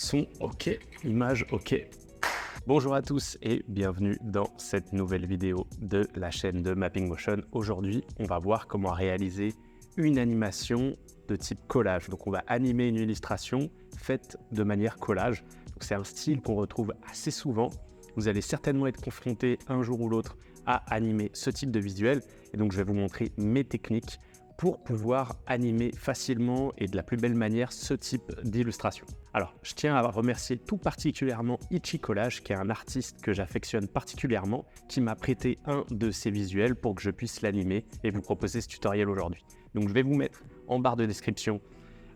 Son OK, image OK. Bonjour à tous et bienvenue dans cette nouvelle vidéo de la chaîne de Mapping Motion. Aujourd'hui, on va voir comment réaliser une animation de type collage. Donc on va animer une illustration faite de manière collage. Donc c'est un style qu'on retrouve assez souvent. Vous allez certainement être confronté un jour ou l'autre à animer ce type de visuel. Et donc je vais vous montrer mes techniques pour pouvoir animer facilement et de la plus belle manière ce type d'illustration. Alors, je tiens à remercier tout particulièrement Itchy Collage, qui est un artiste que j'affectionne particulièrement, qui m'a prêté un de ses visuels pour que je puisse l'animer et vous proposer ce tutoriel aujourd'hui. Donc, je vais vous mettre en barre de description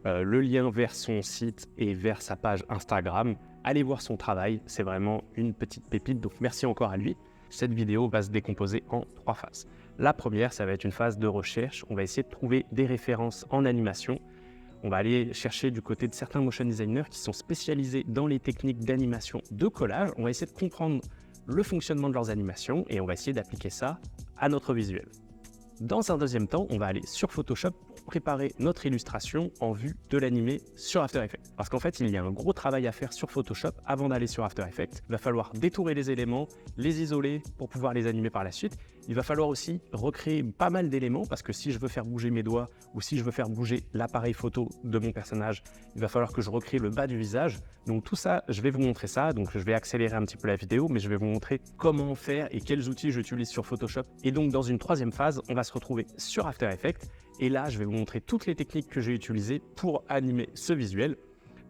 le lien vers son site et vers sa page Instagram. Allez voir son travail, c'est vraiment une petite pépite, donc merci encore à lui. Cette vidéo va se décomposer en 3 phases. La première, ça va être une phase de recherche. On va essayer de trouver des références en animation. On va aller chercher du côté de certains motion designers qui sont spécialisés dans les techniques d'animation de collage. On va essayer de comprendre le fonctionnement de leurs animations et on va essayer d'appliquer ça à notre visuel. Dans un deuxième temps, on va aller sur Photoshop pour préparer notre illustration en vue de l'animer sur After Effects. Parce qu'en fait, il y a un gros travail à faire sur Photoshop avant d'aller sur After Effects. Il va falloir détourer les éléments, les isoler pour pouvoir les animer par la suite. Il va falloir aussi recréer pas mal d'éléments parce que si je veux faire bouger mes doigts ou si je veux faire bouger l'appareil photo de mon personnage, il va falloir que je recrée le bas du visage. Donc tout ça, je vais vous montrer ça. Donc je vais accélérer un petit peu la vidéo, mais je vais vous montrer comment faire et quels outils j'utilise sur Photoshop. Et donc dans une troisième phase, on va se retrouver sur After Effects. Et là, je vais vous montrer toutes les techniques que j'ai utilisées pour animer ce visuel.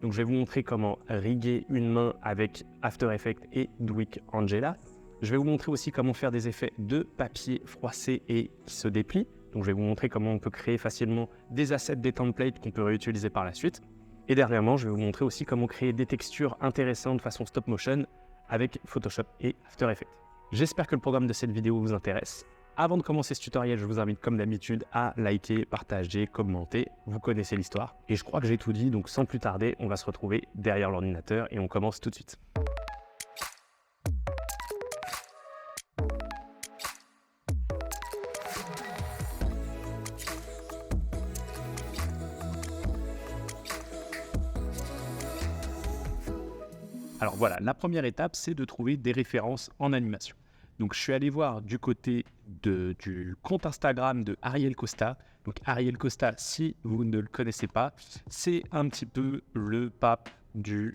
Donc je vais vous montrer comment riguer une main avec After Effects et Dwick Angela. Je vais vous montrer aussi comment faire des effets de papier froissé et qui se déplient. Donc je vais vous montrer comment on peut créer facilement des assets, des templates qu'on peut réutiliser par la suite. Et dernièrement, je vais vous montrer aussi comment créer des textures intéressantes façon stop motion avec Photoshop et After Effects. J'espère que le programme de cette vidéo vous intéresse. Avant de commencer ce tutoriel, je vous invite comme d'habitude à liker, partager, commenter. Vous connaissez l'histoire. Et je crois que j'ai tout dit, donc sans plus tarder, on va se retrouver derrière l'ordinateur et on commence tout de suite. Alors voilà, la première étape, c'est de trouver des références en animation. Donc je suis allé voir du côté du compte Instagram de Ariel Costa. Donc Ariel Costa, si vous ne le connaissez pas, c'est un petit peu le pape de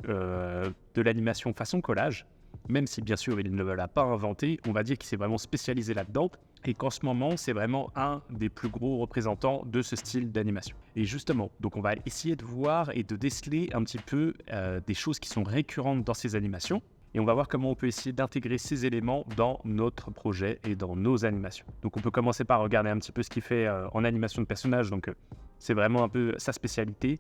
l'animation façon collage. Même si bien sûr il ne l'a pas inventé, on va dire qu'il s'est vraiment spécialisé là-dedans et qu'en ce moment c'est vraiment un des plus gros représentants de ce style d'animation. Et justement, donc on va essayer de voir et de déceler un petit peu des choses qui sont récurrentes dans ces animations et on va voir comment on peut essayer d'intégrer ces éléments dans notre projet et dans nos animations. Donc on peut commencer par regarder un petit peu ce qu'il fait en animation de personnage, donc c'est vraiment un peu sa spécialité.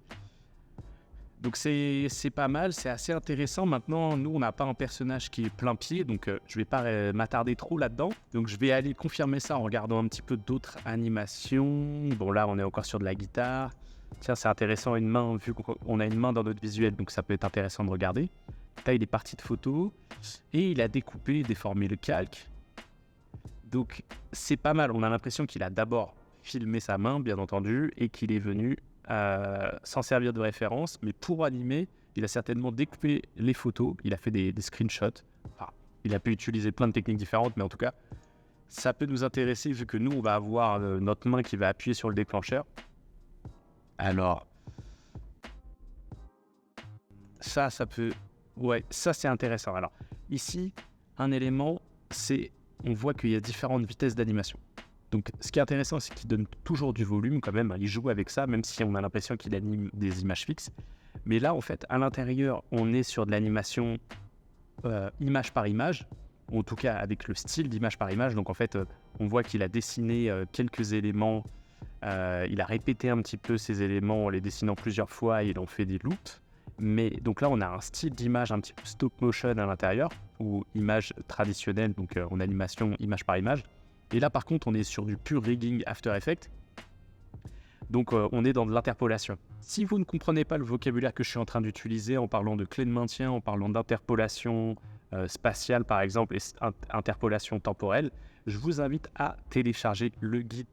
Donc c'est pas mal, c'est assez intéressant. Maintenant, nous, on n'a pas un personnage qui est plein pied, donc je ne vais pas m'attarder trop là-dedans. Donc je vais aller confirmer ça en regardant un petit peu d'autres animations. Bon, là, on est encore sur de la guitare. Tiens, c'est intéressant, une main, vu qu'on a une main dans notre visuel, donc ça peut être intéressant de regarder. Là, il est parti de photos et il a découpé, déformé le calque. Donc c'est pas mal, on a l'impression qu'il a d'abord filmé sa main, bien entendu, et qu'il est venu s'en servir de référence, mais pour animer, il a certainement découpé les photos, il a fait des screenshots. Enfin, il a pu utiliser plein de techniques différentes, mais en tout cas, ça peut nous intéresser vu que nous, on va avoir notre main qui va appuyer sur le déclencheur. Alors, ça peut... Ouais, ça c'est intéressant. Alors, ici, un élément, c'est... On voit qu'il y a différentes vitesses d'animation. Donc, ce qui est intéressant, c'est qu'il donne toujours du volume quand même. Il joue avec ça, même si on a l'impression qu'il anime des images fixes. Mais là, en fait, à l'intérieur, on est sur de l'animation image par image, ou en tout cas avec le style d'image par image. Donc, en fait, on voit qu'il a dessiné quelques éléments. Il a répété un petit peu ces éléments en les dessinant plusieurs fois et il en fait des loops. Mais donc là, on a un style d'image un petit peu stop motion à l'intérieur, ou image traditionnelle, donc en animation image par image. Et là, par contre, on est sur du pur rigging After Effects. Donc, on est dans de l'interpolation. Si vous ne comprenez pas le vocabulaire que je suis en train d'utiliser en parlant de clé de maintien, en parlant d'interpolation spatiale, par exemple, et interpolation temporelle, je vous invite à télécharger le guide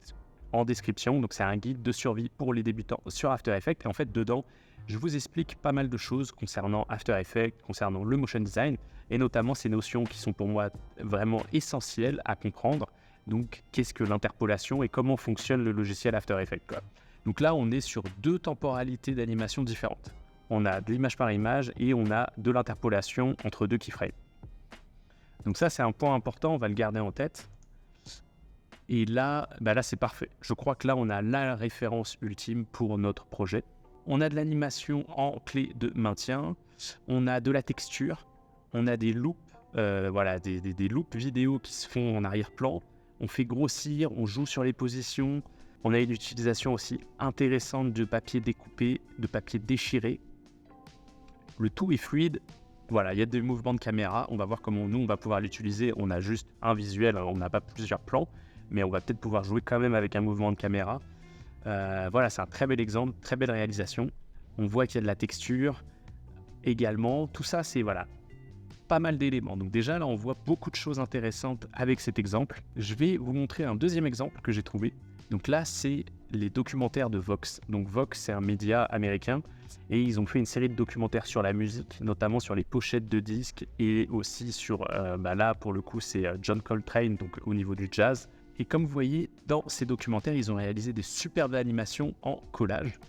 en description. Donc, c'est un guide de survie pour les débutants sur After Effects. Et en fait, dedans, je vous explique pas mal de choses concernant After Effects, concernant le motion design, et notamment ces notions qui sont pour moi vraiment essentielles à comprendre. Donc, qu'est-ce que l'interpolation et comment fonctionne le logiciel After Effects, quoi. Donc là, on est sur 2 temporalités d'animation différentes. On a de l'image par image et on a de l'interpolation entre 2 keyframes. Donc ça, c'est un point important, on va le garder en tête. Et là, là c'est parfait. Je crois que là, on a la référence ultime pour notre projet. On a de l'animation en clé de maintien, on a de la texture, on a des loops, des loops vidéo qui se font en arrière-plan. On fait grossir, on joue sur les positions. On a une utilisation aussi intéressante de papier découpé, de papier déchiré. Le tout est fluide. Voilà, il y a des mouvements de caméra. On va voir comment nous, on va pouvoir l'utiliser. On a juste un visuel, on n'a pas plusieurs plans, mais on va peut-être pouvoir jouer quand même avec un mouvement de caméra. Voilà, c'est un très bel exemple, très belle réalisation. On voit qu'il y a de la texture également. Tout ça, c'est pas mal d'éléments. Donc déjà, là, on voit beaucoup de choses intéressantes avec cet exemple. Je vais vous montrer un deuxième exemple que j'ai trouvé. Donc là, c'est les documentaires de Vox. Donc Vox, c'est un média américain et ils ont fait une série de documentaires sur la musique, notamment sur les pochettes de disques et aussi sur, là, pour le coup, c'est John Coltrane, donc au niveau du jazz. Et comme vous voyez, dans ces documentaires, ils ont réalisé des superbes animations en collage.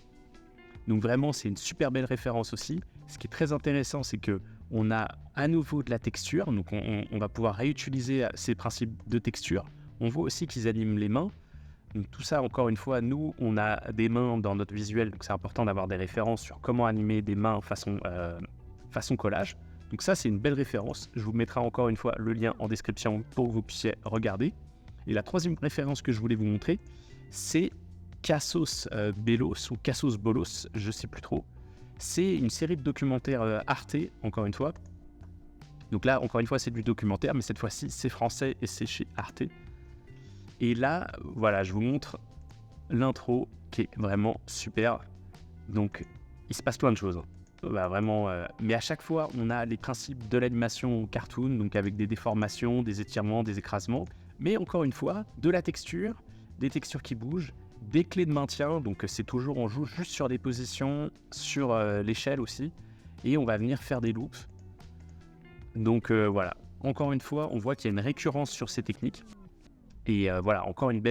Donc vraiment, c'est une super belle référence aussi. Ce qui est très intéressant, c'est qu'on a à nouveau de la texture. Donc on va pouvoir réutiliser ces principes de texture. On voit aussi qu'ils animent les mains. Donc tout ça, encore une fois, nous, on a des mains dans notre visuel. Donc c'est important d'avoir des références sur comment animer des mains façon collage. Donc ça, c'est une belle référence. Je vous mettrai encore une fois le lien en description pour que vous puissiez regarder. Et la troisième référence que je voulais vous montrer, c'est Cassos Bellos ou Cassos Bolos, je ne sais plus trop. C'est une série de documentaires Arte, encore une fois. Donc là, encore une fois, c'est du documentaire, mais cette fois-ci, c'est français et c'est chez Arte. Et là, voilà, je vous montre l'intro qui est vraiment super. Donc, il se passe plein de choses. Vraiment, mais à chaque fois, on a les principes de l'animation cartoon, donc avec des déformations, des étirements, des écrasements. Mais encore une fois, de la texture, des textures qui bougent, des clés de maintien, donc c'est toujours, on joue juste sur des positions, sur l'échelle aussi, et on va venir faire des loops. Donc voilà, encore une fois, on voit qu'il y a une récurrence sur ces techniques. Et voilà, encore une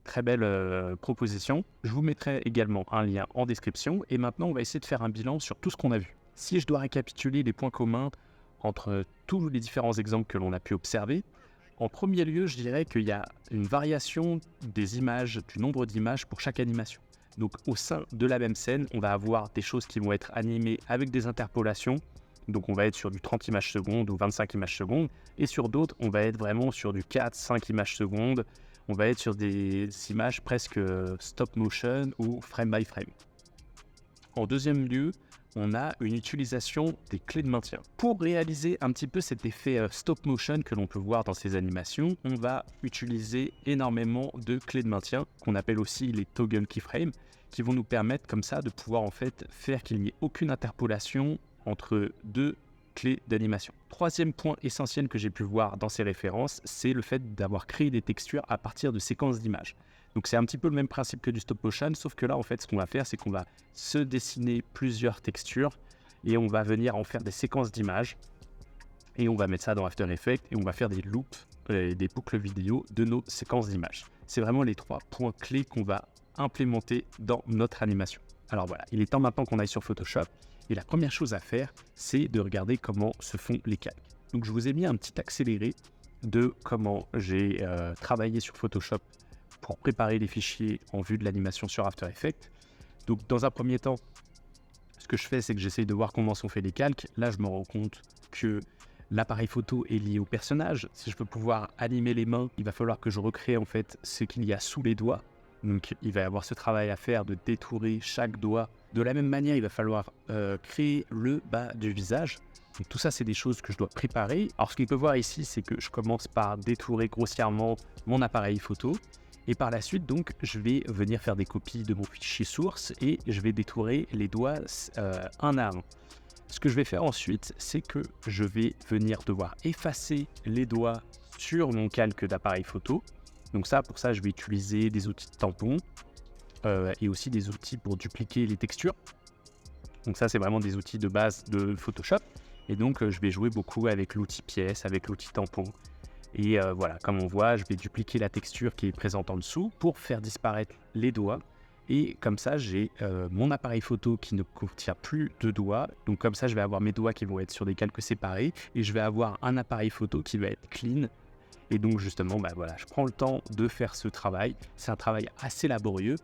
très belle proposition. Je vous mettrai également un lien en description. Et maintenant, on va essayer de faire un bilan sur tout ce qu'on a vu. Si je dois récapituler les points communs entre tous les différents exemples que l'on a pu observer, en premier lieu, je dirais qu'il y a une variation des images, du nombre d'images pour chaque animation. Donc au sein de la même scène, on va avoir des choses qui vont être animées avec des interpolations. Donc on va être sur du 30 images secondes ou 25 images secondes. Et sur d'autres, on va être vraiment sur du 4-5 images secondes. On va être sur des images presque stop motion ou frame by frame. En deuxième lieu, on a une utilisation des clés de maintien. Pour réaliser un petit peu cet effet stop motion que l'on peut voir dans ces animations, on va utiliser énormément de clés de maintien, qu'on appelle aussi les toggle keyframes, qui vont nous permettre comme ça de pouvoir en fait faire qu'il n'y ait aucune interpolation entre 2 clés d'animation. Troisième point essentiel que j'ai pu voir dans ces références, c'est le fait d'avoir créé des textures à partir de séquences d'images. Donc c'est un petit peu le même principe que du stop motion, sauf que là en fait ce qu'on va faire, c'est qu'on va se dessiner plusieurs textures et on va venir en faire des séquences d'images et on va mettre ça dans After Effects et on va faire des loops et des boucles vidéo de nos séquences d'images. C'est vraiment les 3 points clés qu'on va implémenter dans notre animation. Alors voilà, il est temps maintenant qu'on aille sur Photoshop et la première chose à faire, c'est de regarder comment se font les calques. Donc je vous ai mis un petit accéléré de comment j'ai travaillé sur Photoshop pour préparer les fichiers en vue de l'animation sur After Effects. Donc dans un premier temps, ce que je fais, c'est que j'essaye de voir comment sont faits les calques. Là, je me rends compte que l'appareil photo est lié au personnage. Si je veux pouvoir animer les mains, il va falloir que je recrée en fait ce qu'il y a sous les doigts. Donc il va y avoir ce travail à faire de détourer chaque doigt. De la même manière, il va falloir créer le bas du visage. Donc tout ça, c'est des choses que je dois préparer. Alors ce qu'il peut voir ici, c'est que je commence par détourer grossièrement mon appareil photo. Et par la suite, donc, je vais venir faire des copies de mon fichier source et je vais détourer les doigts un à un. Ce que je vais faire ensuite, c'est que je vais venir devoir effacer les doigts sur mon calque d'appareil photo. Donc ça, pour ça, je vais utiliser des outils de tampon et aussi des outils pour dupliquer les textures. Donc ça, c'est vraiment des outils de base de Photoshop. Et donc, je vais jouer beaucoup avec l'outil pièce, avec l'outil tampon. Et voilà, comme on voit, je vais dupliquer la texture qui est présente en dessous pour faire disparaître les doigts. Et comme ça, j'ai mon appareil photo qui ne contient plus de doigts. Donc comme ça, je vais avoir mes doigts qui vont être sur des calques séparés. Et je vais avoir un appareil photo qui va être clean. Et donc justement, voilà, je prends le temps de faire ce travail. C'est un travail assez laborieux.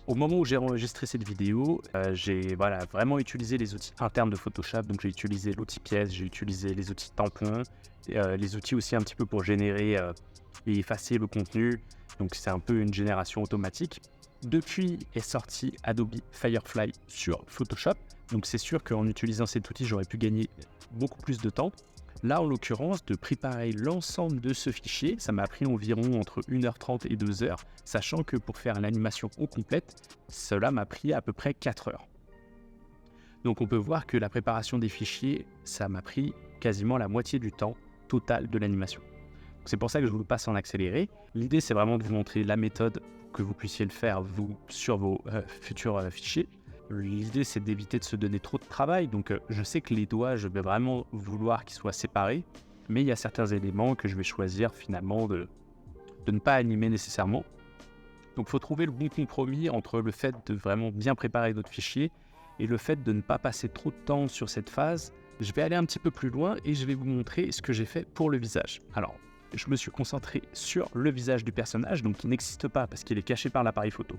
Au moment où j'ai enregistré cette vidéo, j'ai vraiment utilisé les outils internes de Photoshop. Donc j'ai utilisé l'outil pièce, j'ai utilisé les outils tampons, les outils aussi un petit peu pour générer et effacer le contenu. Donc c'est un peu une génération automatique. Depuis est sorti Adobe Firefly sur Photoshop. Donc c'est sûr qu'en utilisant cet outil, j'aurais pu gagner beaucoup plus de temps. Là, en l'occurrence, de préparer l'ensemble de ce fichier, ça m'a pris environ entre 1h30 et 2h, sachant que pour faire l'animation au complète, cela m'a pris à peu près 4 heures. Donc on peut voir que la préparation des fichiers, ça m'a pris quasiment la moitié du temps total de l'animation. C'est pour ça que je vous passe en accéléré. L'idée, c'est vraiment de vous montrer la méthode que vous puissiez le faire, vous, sur vos futurs fichiers. L'idée, c'est d'éviter de se donner trop de travail. Donc, je sais que les doigts, je vais vraiment vouloir qu'ils soient séparés. Mais il y a certains éléments que je vais choisir finalement de ne pas animer nécessairement. Donc, il faut trouver le bon compromis entre le fait de vraiment bien préparer notre fichier et le fait de ne pas passer trop de temps sur cette phase. Je vais aller un petit peu plus loin et je vais vous montrer ce que j'ai fait pour le visage. Alors, je me suis concentré sur le visage du personnage, donc qui n'existe pas parce qu'il est caché par l'appareil photo.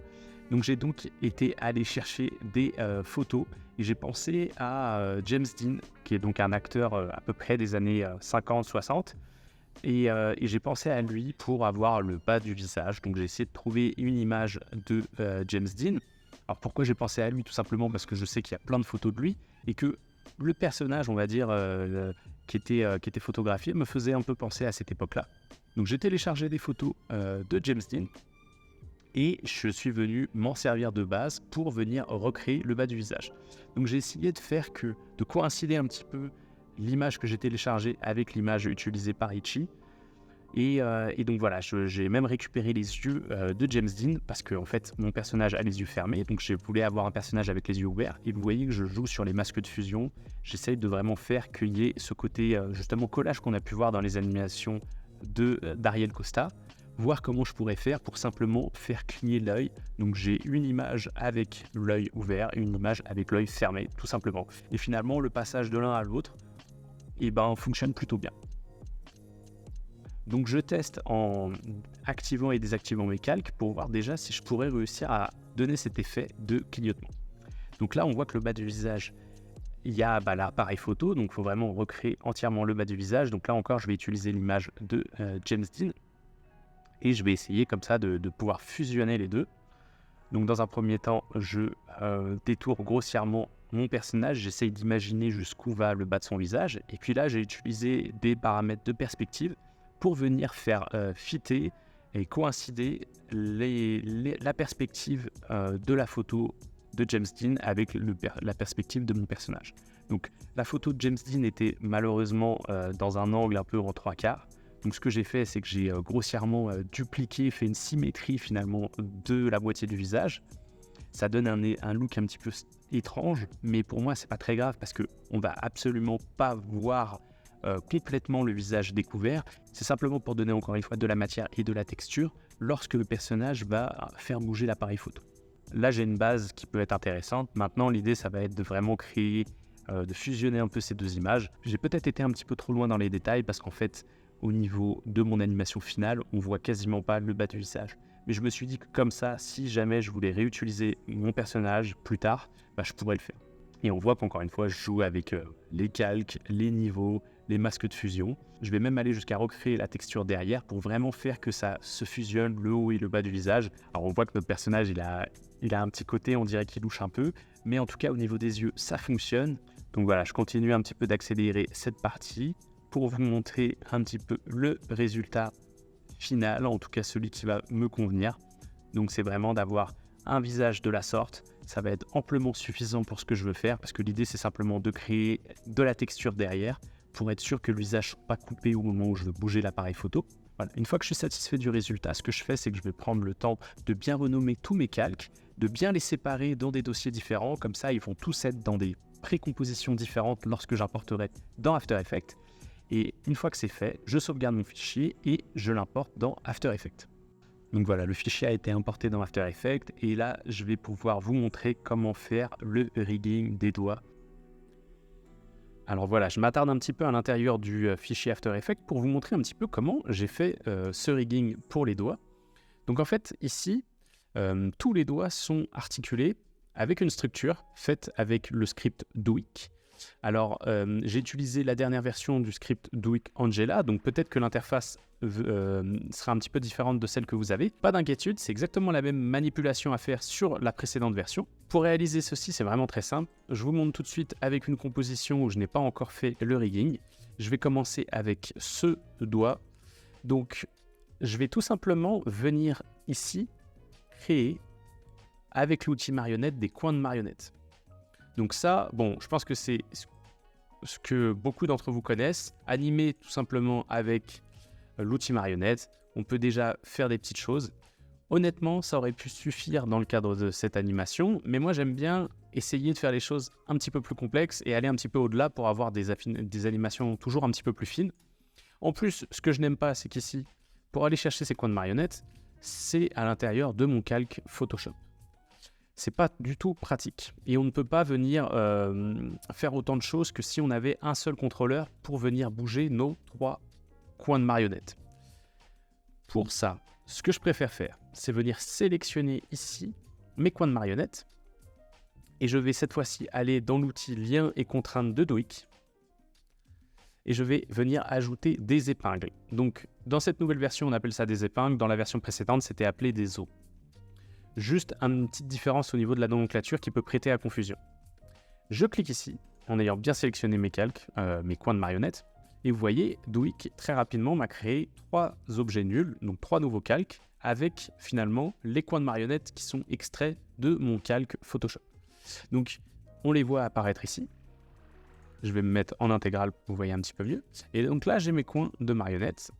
Donc j'ai donc été aller chercher des photos et j'ai pensé à James Dean, qui est donc un acteur à peu près des années 50-60. Et j'ai pensé à lui pour avoir le bas du visage. Donc j'ai essayé de trouver une image de James Dean. Alors pourquoi j'ai pensé à lui? Tout simplement parce que je sais qu'il y a plein de photos de lui et que le personnage, on va dire, qui était photographié me faisait un peu penser à cette époque-là. Donc j'ai téléchargé des photos de James Dean et je suis venu m'en servir de base pour venir recréer le bas du visage. Donc j'ai essayé de coïncider un petit peu l'image que j'ai téléchargée avec l'image utilisée par Ichi. Et donc voilà, j'ai même récupéré les yeux de James Dean parce que en fait mon personnage a les yeux fermés, donc je voulais avoir un personnage avec les yeux ouverts. Et vous voyez que je joue sur les masques de fusion. J'essaye de vraiment faire qu'il y ait ce côté justement collage qu'on a pu voir dans les animations d'Ariel Costa, voir comment je pourrais faire pour simplement faire cligner l'œil. Donc j'ai une image avec l'œil ouvert et une image avec l'œil fermé, tout simplement. Et finalement le passage de l'un à l'autre fonctionne plutôt bien. Donc je teste en activant et désactivant mes calques pour voir déjà si je pourrais réussir à donner cet effet de clignotement. Donc là on voit que le bas du visage, il y a l'appareil photo, donc il faut vraiment recréer entièrement le bas du visage. Donc là encore je vais utiliser l'image de James Dean et je vais essayer comme ça de pouvoir fusionner les deux. Donc dans un premier temps je détourne grossièrement mon personnage, j'essaye d'imaginer jusqu'où va le bas de son visage et puis là j'ai utilisé des paramètres de perspective pour venir faire fitter et coïncider la perspective de la photo de James Dean avec la perspective de mon personnage. Donc la photo de James Dean était malheureusement dans un angle un peu en 3/4. Donc ce que j'ai fait, c'est que j'ai grossièrement dupliqué, fait une symétrie finalement de la moitié du visage. Ça donne un look un petit peu étrange, mais pour moi c'est pas très grave parce qu'on va absolument pas voir complètement le visage découvert. C'est simplement pour donner encore une fois de la matière et de la texture lorsque le personnage va faire bouger l'appareil photo. Là j'ai une base qui peut être intéressante. Maintenant l'idée ça va être de vraiment créer, de fusionner un peu ces deux images. J'ai peut-être été un petit peu trop loin dans les détails parce qu'en fait au niveau de mon animation finale on voit quasiment pas le bas du visage. Mais je me suis dit que comme ça, si jamais je voulais réutiliser mon personnage plus tard, je pourrais le faire. Et on voit qu'encore une fois, je joue avec les calques, les niveaux, les masques de fusion. Je vais même aller jusqu'à recréer la texture derrière pour vraiment faire que ça se fusionne le haut et le bas du visage. Alors on voit que notre personnage, il a un petit côté, on dirait qu'il louche un peu. Mais en tout cas, au niveau des yeux, ça fonctionne. Donc voilà, je continue un petit peu d'accélérer cette partie pour vous montrer un petit peu le résultat final, en tout cas celui qui va me convenir. Donc c'est vraiment d'avoir un visage de la sorte. Ça va être amplement suffisant pour ce que je veux faire parce que l'idée c'est simplement de créer de la texture derrière pour être sûr que le visage ne soit pas coupé au moment où je veux bouger l'appareil photo. Voilà. Une fois que je suis satisfait du résultat, ce que je fais c'est que je vais prendre le temps de bien renommer tous mes calques, de bien les séparer dans des dossiers différents. Comme ça, ils vont tous être dans des précompositions différentes lorsque j'importerai dans After Effects. Et une fois que c'est fait, je sauvegarde mon fichier et je l'importe dans After Effects. Donc voilà, le fichier a été importé dans After Effects et là, je vais pouvoir vous montrer comment faire le rigging des doigts. Alors voilà, je m'attarde un petit peu à l'intérieur du fichier After Effects pour vous montrer un petit peu comment j'ai fait ce rigging pour les doigts. Donc en fait, ici, tous les doigts sont articulés avec une structure faite avec le script Duik. Alors, j'ai utilisé la dernière version du script Duik Angela, donc peut-être que l'interface sera un petit peu différente de celle que vous avez. Pas d'inquiétude, c'est exactement la même manipulation à faire sur la précédente version. Pour réaliser ceci, c'est vraiment très simple. Je vous montre tout de suite avec une composition où je n'ai pas encore fait le rigging. Je vais commencer avec ce doigt. Donc, je vais tout simplement venir ici créer avec l'outil marionnette des coins de marionnette. Donc ça, bon, je pense que c'est ce que beaucoup d'entre vous connaissent. Animer tout simplement avec l'outil marionnette, on peut déjà faire des petites choses. Honnêtement, ça aurait pu suffire dans le cadre de cette animation, mais moi j'aime bien essayer de faire les choses un petit peu plus complexes et aller un petit peu au-delà pour avoir des animations toujours un petit peu plus fines. En plus, ce que je n'aime pas, c'est qu'ici, pour aller chercher ces coins de marionnette, c'est à l'intérieur de mon calque Photoshop. C'est pas du tout pratique. Et on ne peut pas venir faire autant de choses que si on avait un seul contrôleur pour venir bouger nos 3 coins de marionnette. Pour ça, ce que je préfère faire, c'est venir sélectionner ici mes coins de marionnette. Et je vais cette fois-ci aller dans l'outil lien et contraintes de Duik. Et je vais venir ajouter des épingles. Donc, dans cette nouvelle version, on appelle ça des épingles. Dans la version précédente, c'était appelé des os. Juste une petite différence au niveau de la nomenclature qui peut prêter à confusion. Je clique ici, en ayant bien sélectionné mes calques, mes coins de marionnette. Et vous voyez, Duik, très rapidement, m'a créé 3 objets nuls, donc 3 nouveaux calques, avec finalement les coins de marionnette qui sont extraits de mon calque Photoshop. Donc, on les voit apparaître ici. Je vais me mettre en intégrale pour que vous voyez un petit peu mieux. Et donc là, j'ai mes coins de marionnette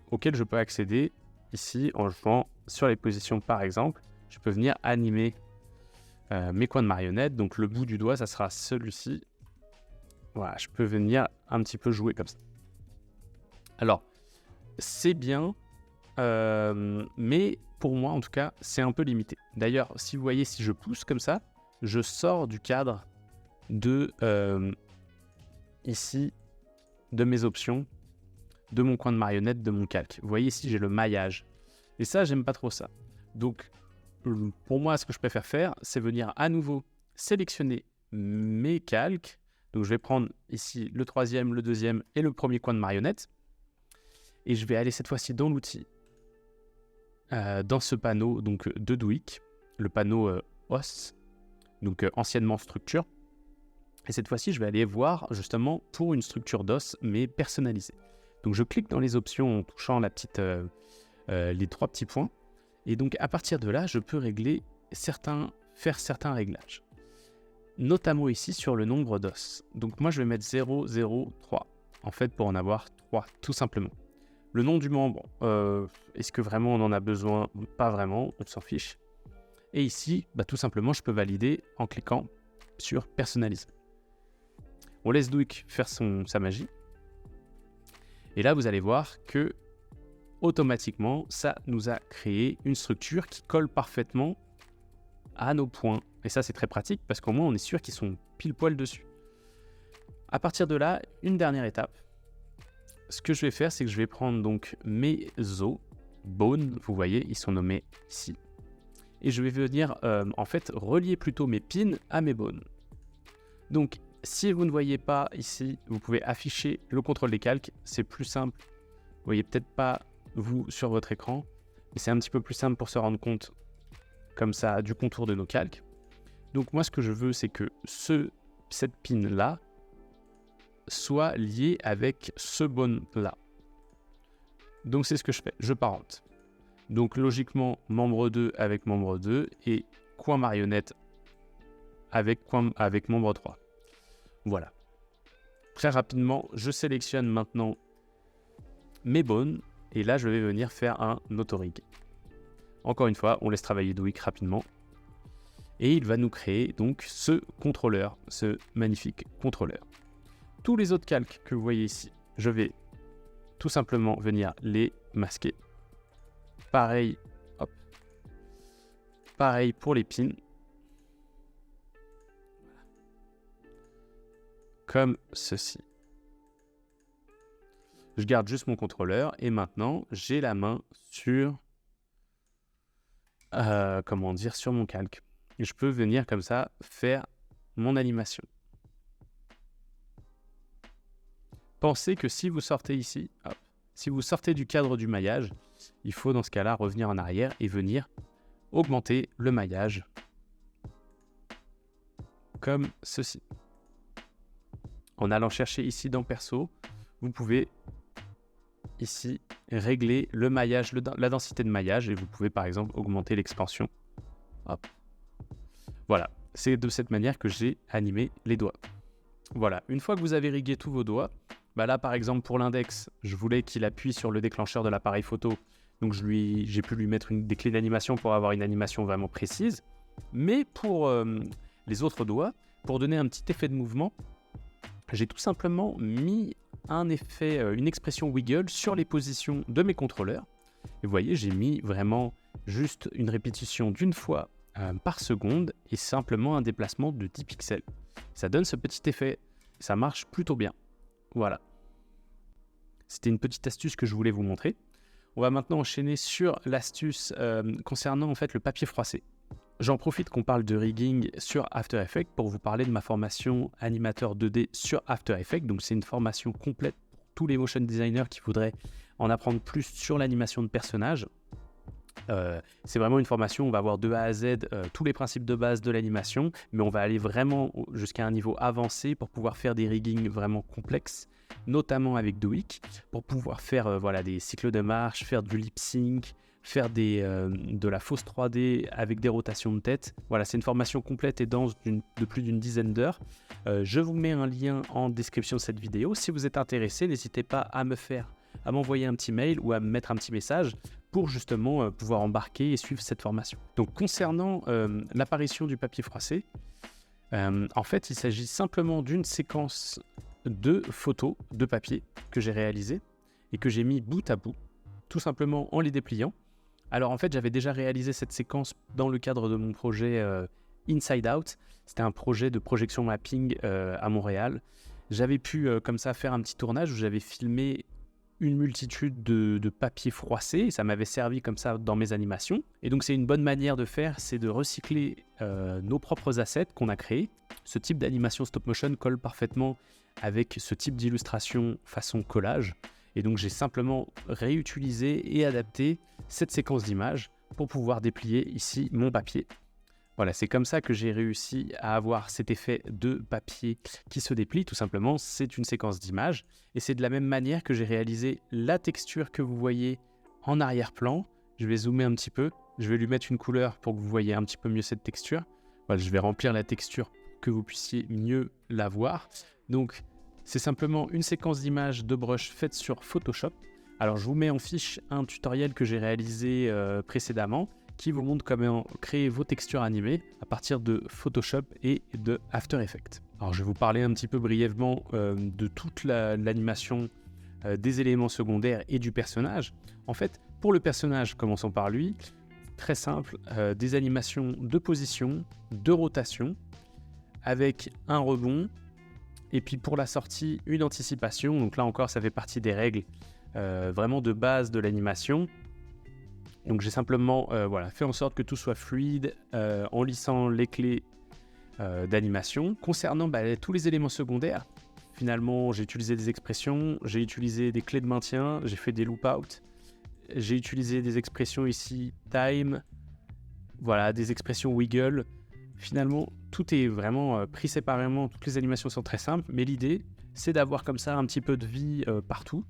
auxquels je peux accéder ici en jouant sur les positions par exemple. Je peux venir animer mes coins de marionnette. Donc le bout du doigt, ça sera celui-ci. Voilà, je peux venir un petit peu jouer comme ça. Alors, c'est bien, mais pour moi, en tout cas, c'est un peu limité. D'ailleurs, si vous voyez, si je pousse comme ça, je sors du cadre de ici, de mes options, de mon coin de marionnette, de mon calque. Vous voyez ici, j'ai le maillage. Et ça, j'aime pas trop ça. Donc, pour moi, ce que je préfère faire, c'est venir à nouveau sélectionner mes calques. Donc, je vais prendre ici le 3e, le 2e et le premier coin de marionnette. Et je vais aller cette fois-ci dans l'outil, dans ce panneau donc, de Duik, le panneau os, donc anciennement structure. Et cette fois-ci, je vais aller voir justement pour une structure d'os, mais personnalisée. Donc, je clique dans les options en touchant les 3 petits points. Et donc, à partir de là, je peux faire certains réglages. Notamment ici sur le nombre d'os. Donc, moi, je vais mettre 0, 0, 3. En fait, pour en avoir 3, tout simplement. Le nom du membre, est-ce que vraiment on en a besoin? Pas vraiment, on s'en fiche. Et ici, tout simplement, je peux valider en cliquant sur personnaliser. On laisse Duik faire sa magie. Et là, vous allez voir que automatiquement, ça nous a créé une structure qui colle parfaitement à nos points. Et ça, c'est très pratique parce qu'au moins, on est sûr qu'ils sont pile poil dessus. À partir de là, une dernière étape. Ce que je vais faire, c'est que je vais prendre donc mes os, bones, vous voyez, ils sont nommés ici. Et je vais venir, en fait, relier plutôt mes pins à mes bones. Donc, si vous ne voyez pas ici, vous pouvez afficher le contrôle des calques. C'est plus simple. Vous voyez peut-être pas vous sur votre écran, mais c'est un petit peu plus simple pour se rendre compte comme ça du contour de nos calques. Donc moi ce que je veux, c'est que cette pin là soit liée avec ce bone là. Donc c'est ce que je fais, je parente. Donc logiquement membre 2 avec membre 2 et coin marionnette avec membre 3. Voilà. Très rapidement, je sélectionne maintenant mes bones. Et là, je vais venir faire un auto-rig. Encore une fois, on laisse travailler Duik rapidement. Et il va nous créer donc ce contrôleur, ce magnifique contrôleur. Tous les autres calques que vous voyez ici, je vais tout simplement venir les masquer. Pareil, hop. Pareil pour les pins. Comme ceci. Je garde juste mon contrôleur et maintenant j'ai la main sur, sur mon calque. Et je peux venir comme ça faire mon animation. Pensez que si vous sortez ici, hop, si vous sortez du cadre du maillage, il faut dans ce cas-là revenir en arrière et venir augmenter le maillage comme ceci. En allant chercher ici dans Perso, vous pouvez ici régler le maillage, la densité de maillage et vous pouvez par exemple augmenter l'expansion. Hop. Voilà, c'est de cette manière que j'ai animé les doigts. Voilà, une fois que vous avez rigué tous vos doigts, là par exemple pour l'index, je voulais qu'il appuie sur le déclencheur de l'appareil photo, donc j'ai pu lui mettre des clés d'animation pour avoir une animation vraiment précise. Mais pour les autres doigts, pour donner un petit effet de mouvement, j'ai tout simplement mis une expression wiggle sur les positions de mes contrôleurs. Et vous voyez, j'ai mis vraiment juste une répétition d'une fois par seconde et simplement un déplacement de 10 pixels. Ça donne ce petit effet, ça marche plutôt bien. Voilà. C'était une petite astuce que je voulais vous montrer. On va maintenant enchaîner sur l'astuce concernant en fait le papier froissé. J'en profite qu'on parle de rigging sur After Effects pour vous parler de ma formation animateur 2D sur After Effects. Donc c'est une formation complète pour tous les motion designers qui voudraient en apprendre plus sur l'animation de personnages. C'est vraiment une formation où on va voir de A à Z tous les principes de base de l'animation, mais on va aller vraiment jusqu'à un niveau avancé pour pouvoir faire des riggings vraiment complexes, notamment avec Doik, pour pouvoir faire des cycles de marche, faire du lip sync, faire de la fausse 3D avec des rotations de tête. Voilà, c'est une formation complète et dense de plus d'une dizaine d'heures. Je vous mets un lien en description de cette vidéo. Si vous êtes intéressé, n'hésitez pas à m'envoyer un petit mail ou à me mettre un petit message pour justement pouvoir embarquer et suivre cette formation. Donc concernant l'apparition du papier froissé, en fait il s'agit simplement d'une séquence de photos de papier que j'ai réalisées et que j'ai mis bout à bout, tout simplement en les dépliant. Alors en fait j'avais déjà réalisé cette séquence dans le cadre de mon projet Inside Out. C'était un projet de projection mapping à Montréal. J'avais pu comme ça faire un petit tournage où j'avais filmé une multitude de papiers froissés et ça m'avait servi comme ça dans mes animations. Et donc c'est une bonne manière de faire, c'est de recycler nos propres assets qu'on a créés. Ce type d'animation stop motion colle parfaitement avec ce type d'illustration façon collage. Et donc j'ai simplement réutilisé et adapté cette séquence d'images pour pouvoir déplier ici mon papier. Voilà, c'est comme ça que j'ai réussi à avoir cet effet de papier qui se déplie. Tout simplement, c'est une séquence d'images. Et c'est de la même manière que j'ai réalisé la texture que vous voyez en arrière-plan. Je vais zoomer un petit peu. Je vais lui mettre une couleur pour que vous voyez un petit peu mieux cette texture. Voilà, je vais remplir la texture pour que vous puissiez mieux la voir. Donc, c'est simplement une séquence d'images de brush faite sur Photoshop. Alors, je vous mets en fiche un tutoriel que j'ai réalisé précédemment qui vous montre comment créer vos textures animées à partir de Photoshop et de After Effects. Alors je vais vous parler un petit peu brièvement de toute l'animation des éléments secondaires et du personnage. En fait, pour le personnage, commençons par lui, très simple, des animations de position, de rotation, avec un rebond, et puis pour la sortie, une anticipation. Donc là encore, ça fait partie des règles vraiment de base de l'animation. Donc j'ai simplement fait en sorte que tout soit fluide en lissant les clés d'animation. Concernant tous les éléments secondaires, finalement j'ai utilisé des expressions, j'ai utilisé des clés de maintien, j'ai fait des loop out, j'ai utilisé des expressions ici time, voilà, des expressions wiggle. Finalement tout est vraiment pris séparément, toutes les animations sont très simples, mais l'idée c'est d'avoir comme ça un petit peu de vie partout.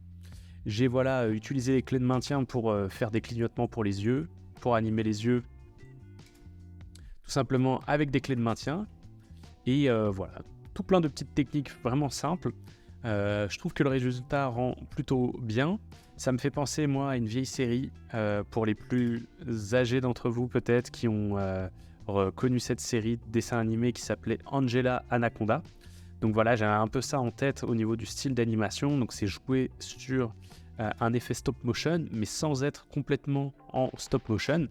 J'ai utilisé les clés de maintien pour faire des clignotements pour les yeux, pour animer les yeux, tout simplement avec des clés de maintien. Et voilà, tout plein de petites techniques vraiment simples. Je trouve que le résultat rend plutôt bien. Ça me fait penser, moi, à une vieille série pour les plus âgés d'entre vous peut-être qui ont connu cette série de dessins animés qui s'appelait Angela Anaconda. Donc voilà, j'ai un peu ça en tête au niveau du style d'animation. Donc c'est jouer sur un effet stop motion, mais sans être complètement en stop motion.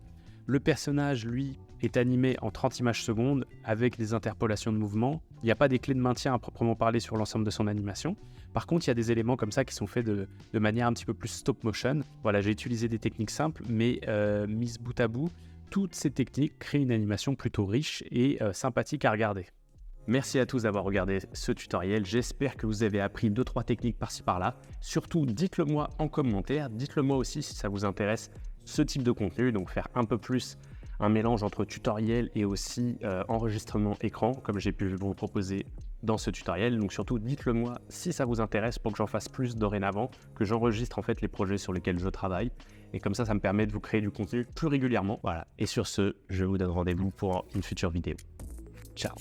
Le personnage, lui, est animé en 30 images secondes avec des interpolations de mouvements. Il n'y a pas des clés de maintien à proprement parler sur l'ensemble de son animation. Par contre, il y a des éléments comme ça qui sont faits de manière un petit peu plus stop motion. Voilà, j'ai utilisé des techniques simples, mais mises bout à bout, toutes ces techniques créent une animation plutôt riche et sympathique à regarder. Merci à tous d'avoir regardé ce tutoriel. J'espère que vous avez appris 2-3 techniques par-ci par-là. Surtout, dites-le moi en commentaire. Dites-le moi aussi si ça vous intéresse ce type de contenu, donc faire un peu plus un mélange entre tutoriel et aussi enregistrement écran, comme j'ai pu vous proposer dans ce tutoriel. Donc surtout, dites-le moi si ça vous intéresse pour que j'en fasse plus dorénavant, que j'enregistre en fait les projets sur lesquels je travaille. Et comme ça me permet de vous créer du contenu plus régulièrement. Voilà. Et sur ce, je vous donne rendez-vous pour une future vidéo. Ciao.